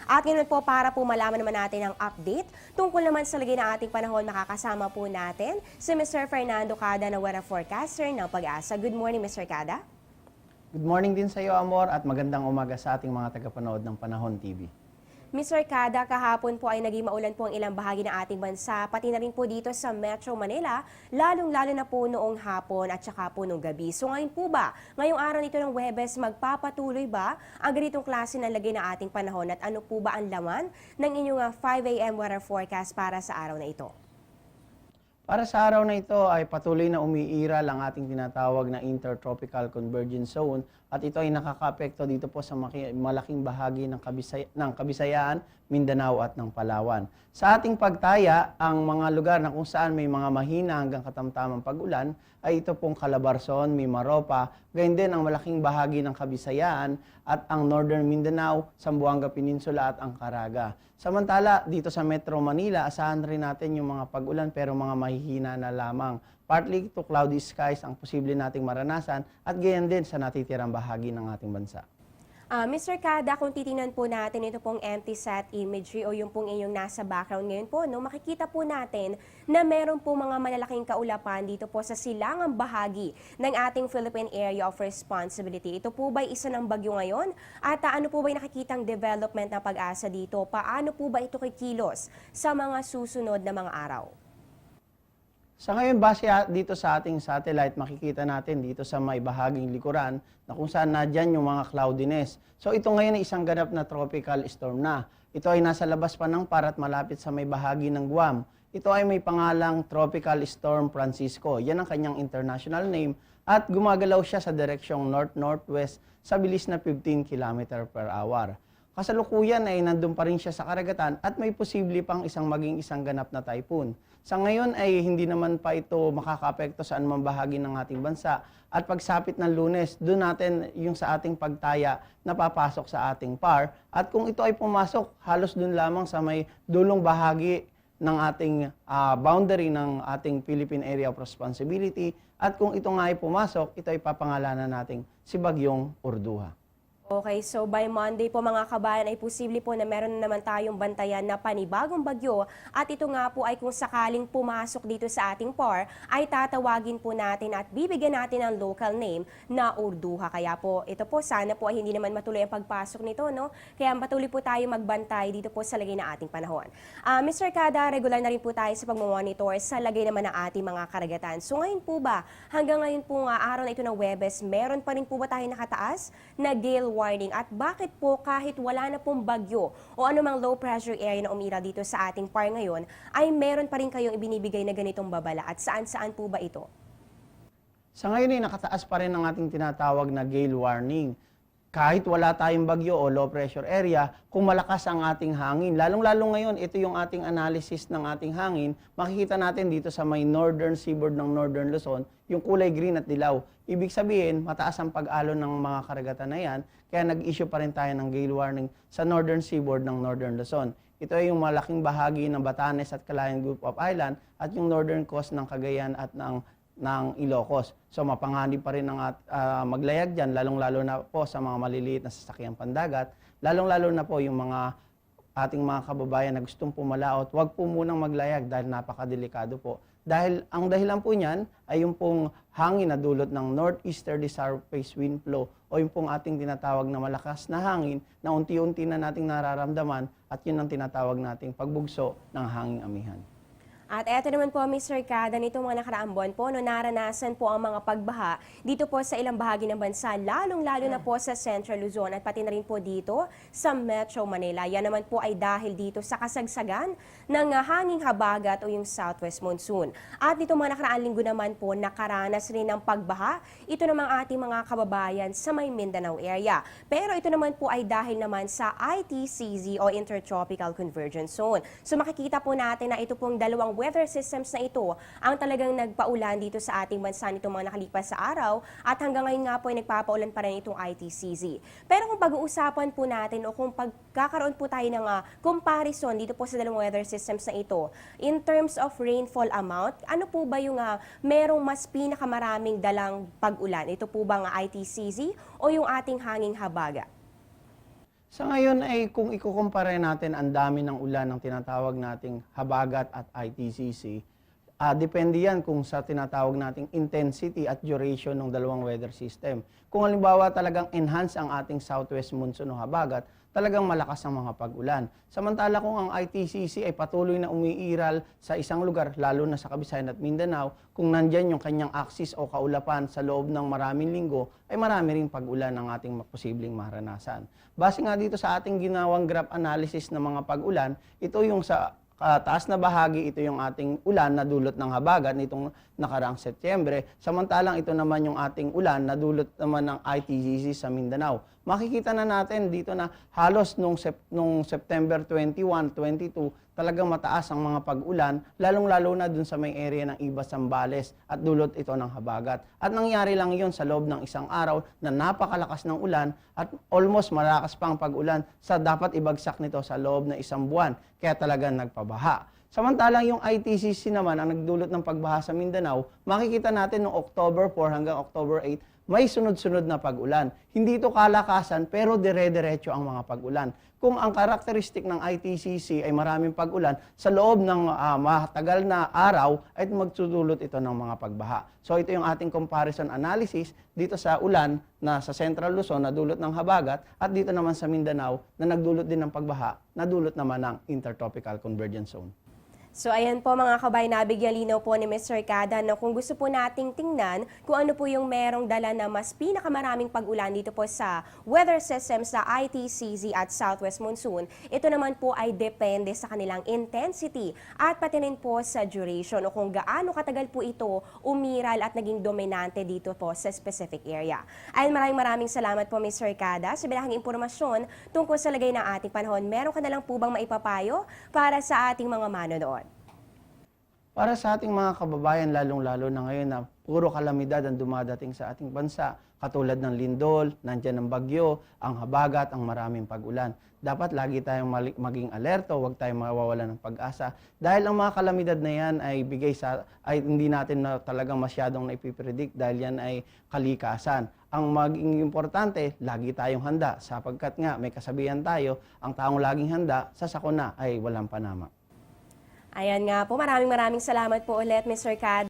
At ngayon po para po malaman naman natin ang update tungkol naman sa lagay ng ating panahon, makakasama po natin si Mr. Fernando Cada na weather forecaster ng Pag-asa. Good morning, Mr. Cada. Good morning din sa iyo, Amor, at magandang umaga sa ating mga tagapanood ng Panahon TV. Mr. Cada, kahapon po ay naging maulan po ang ilang bahagi ng ating bansa, pati na rin po dito sa Metro Manila, lalong-lalo na po noong hapon at saka po noong gabi. So ngayon po ba, ngayong araw nito ng Huwebes, magpapatuloy ba ang ganitong klase ng lagay ng ating panahon at ano po ba ang laman ng inyong 5 a.m. weather forecast para sa araw na ito? Para sa araw na ito ay patuloy na umiiral ang ating tinatawag na Intertropical Convergence Zone at ito ay nakakaapekto dito po sa malaking bahagi ng Kabisayaan, Mindanao at ng Palawan. Sa ating pagtaya, ang mga lugar na kung saan may mga mahina hanggang katamtamang pag-ulan ay ito pong Calabarzon, Mimaropa, gayon din ang malaking bahagi ng Kabisayaan at ang Northern Mindanao, Zamboanga Peninsula at ang Caraga. Samantala, dito sa Metro Manila, asahan rin natin yung mga pag-ulan pero mga mahihina na lamang. Partly to cloudy skies ang posible nating maranasan at gayon din sa natitirang bahagi ng ating bansa. Mr. Cada, kung titingnan po natin ito pong empty set imagery o yung pong inyong nasa background ngayon po, no, makikita po natin na meron po mga malalaking kaulapan dito po sa silangang bahagi ng ating Philippine Area of Responsibility. Ito po ba isa ng bagyo ngayon? At ano po ba yung nakikitang development ng Pag-asa dito? Paano po ba ito kikilos sa mga susunod na mga araw? Sa ngayon, base dito sa ating satellite, makikita natin dito sa may bahaging likuran na kung saan nadyan yung mga cloudiness. So ito ngayon ay isang ganap na tropical storm na. Ito ay nasa labas pa ng par at malapit sa may bahagi ng Guam. Ito ay may pangalang Tropical Storm Francisco. Yan ang kanyang international name at gumagalaw siya sa direksyong north-northwest sa bilis na 15 km per hour. Kasalukuyan ay nandun pa rin siya sa karagatan at may posible pang maging isang ganap na typhoon. Sa ngayon ay hindi naman pa ito makakaapekto sa anumang bahagi ng ating bansa. At pagsapit ng Lunes, doon natin yung sa ating pagtaya na papasok sa ating par. At kung ito ay pumasok, halos doon lamang sa may dulong bahagi ng ating boundary ng ating Philippine Area of Responsibility. At kung ito nga ay pumasok, ito ay papangalanan nating si Bagyong Urduha. Okay, so by Monday po mga kabayan ay posible po na meron na naman tayong bantayan na panibagong bagyo at ito nga po ay kung sakaling pumasok dito sa ating PAR ay tatawagin po natin at bibigyan natin ng local name na Urduha. Kaya po ito po sana po ay hindi naman matuloy ang pagpasok nito, no? Kaya patuloy po tayo magbantay dito po sa lagay ng ating panahon. Mr. Cada, regular na rin po tayo sa pagmamonitor sa lagay naman ng ating mga karagatan. So ngayon po ba, hanggang ngayon po nga araw na ito ng Huwebes, meron pa rin po ba tayo nakataas na gale warning at bakit po kahit wala na pong bagyo o anumang low pressure area na umira dito sa ating PAR ngayon ay meron pa rin kayong ibinibigay na ganitong babala at saan-saan po ba ito? Sa ngayon ay nakataas pa rin ang ating tinatawag na gale warning. Kahit wala tayong bagyo o low pressure area, kung malakas ang ating hangin, lalong-lalo ngayon, ito yung ating analysis ng ating hangin, makikita natin dito sa may northern seaboard ng Northern Luzon, yung kulay green at dilaw. Ibig sabihin, mataas ang pag-alon ng mga karagatan na yan, kaya nag-issue pa rin tayo ng gale warning sa northern seaboard ng Northern Luzon. Ito ay yung malaking bahagi ng Batanes at Calayan Group of Island at yung northern coast ng Cagayan at ng Ilocos. So mapanganib pa rin ang maglayag dyan, lalong-lalo na po sa mga maliliit na sasakyang pandagat, lalong-lalo na po yung mga ating mga kababayan na gustong pumalaot, huwag po munang maglayag dahil napakadelikado po. Dahil ang dahilan po niyan ay yung pong hangin na dulot ng northeasterly southwest wind flow o yung pong ating tinatawag na malakas na hangin na unti-unti na nating nararamdaman at yun ang tinatawag nating pagbugso ng hanging amihan. At eto naman po, Mr. Cada, nitong mga nakaraang buwan po, no, naranasan po ang mga pagbaha dito po sa ilang bahagi ng bansa, lalong-lalo na po sa Central Luzon at pati na rin po dito sa Metro Manila. Yan naman po ay dahil dito sa kasagsagan ng hanging habagat o yung southwest monsoon. At nitong mga nakaraang linggo naman po, nakaranas rin ng pagbaha. Ito namang ating mga kababayan sa may Mindanao area. Pero ito naman po ay dahil naman sa ITCZ o Intertropical Convergence Zone. So makikita po natin na ito pong dalawang weather systems na ito ang talagang nagpaulan dito sa ating bansa nitong mga nakalipas sa araw at hanggang ngayon nga po ay nagpapaulan pa rin itong ITCZ. Pero kung pag-uusapan po natin o kung pagkakaroon po tayo ng comparison dito po sa dalawang weather systems na ito, in terms of rainfall amount, ano po ba yung merong mas pinakamaraming dalang pag-ulan? Ito po ba ang ITCZ o yung ating hanging habagat? Sa ngayon ay kung ikukumpara natin ang dami ng ulan ng tinatawag nating habagat at ITCC, depende yan kung sa tinatawag nating intensity at duration ng dalawang weather system. Kung halimbawa talagang enhance ang ating southwest monsoon o habagat, talagang malakas ang mga pag-ulan. Samantala kung ang ITCC ay patuloy na umiiral sa isang lugar, lalo na sa Kabisayan at Mindanao, kung nandyan yung kanyang axis o kaulapan sa loob ng maraming linggo, ay marami ring pag-ulan ang ating posibleng maranasan. Base nga dito sa ating ginawang graph analysis ng mga pag-ulan, ito yung sa taas na bahagi, ito yung ating ulan na dulot ng habagat nitong nakaraang Setyembre. Samantalang ito naman yung ating ulan na dulot naman ng ITCC sa Mindanao. Makikita na natin dito na halos nung September 21, 22, talagang mataas ang mga pag-ulan, lalong-lalo na dun sa may area ng Ibas, Zambales at dulot ito ng habagat. At nangyari lang yon sa loob ng isang araw na napakalakas ng ulan at almost malakas pa ang pag-ulan sa dapat ibagsak nito sa loob ng isang buwan, kaya talagang nagpabaha. Samantalang yung ITCC naman ang nagdulot ng pagbaha sa Mindanao, makikita natin noong October 4 hanggang October 8, may sunod-sunod na pag-ulan. Hindi ito kalakasan pero dire-diretso ang mga pag-ulan. Kung ang karakteristik ng ITCC ay maraming pag-ulan, sa loob ng matagal na araw ay magtutulot ito ng mga pagbaha. So ito yung ating comparison analysis dito sa ulan na sa Central Luzon na dulot ng habagat at dito naman sa Mindanao na nagdulot din ng pagbaha na dulot naman ng Intertropical Convergence Zone. So ayan po mga kabay, nabigyan linaw po ni Mr. Cada na kung gusto po nating tingnan kung ano po yung merong dala na mas pinakamaraming pag-ulan dito po sa weather systems sa ITCZ at Southwest Monsoon, ito naman po ay depende sa kanilang intensity at pati rin po sa duration o kung gaano katagal po ito umiral at naging dominante dito po sa specific area. Ayan, maraming salamat po Mr. Cada sa bilahing impormasyon tungkol sa lagay ng ating panahon. Meron ka na lang po bang maipapayo para sa ating mga manonood? Para sa ating mga kababayan, lalong-lalo na ngayon na puro kalamidad ang dumadating sa ating bansa, katulad ng lindol, nandyan ang bagyo, ang habagat, ang maraming pag-ulan. Dapat lagi tayong maging alerto, huwag tayong mawawalan ng pag-asa. Dahil ang mga kalamidad na yan ay hindi natin na talagang masyadong naipipredict dahil yan ay kalikasan. Ang maging importante, lagi tayong handa sapagkat nga may kasabihan tayo, ang taong laging handa, sa sakuna ay walang panama. Ayan nga po, maraming salamat po ulit Mr. Cada.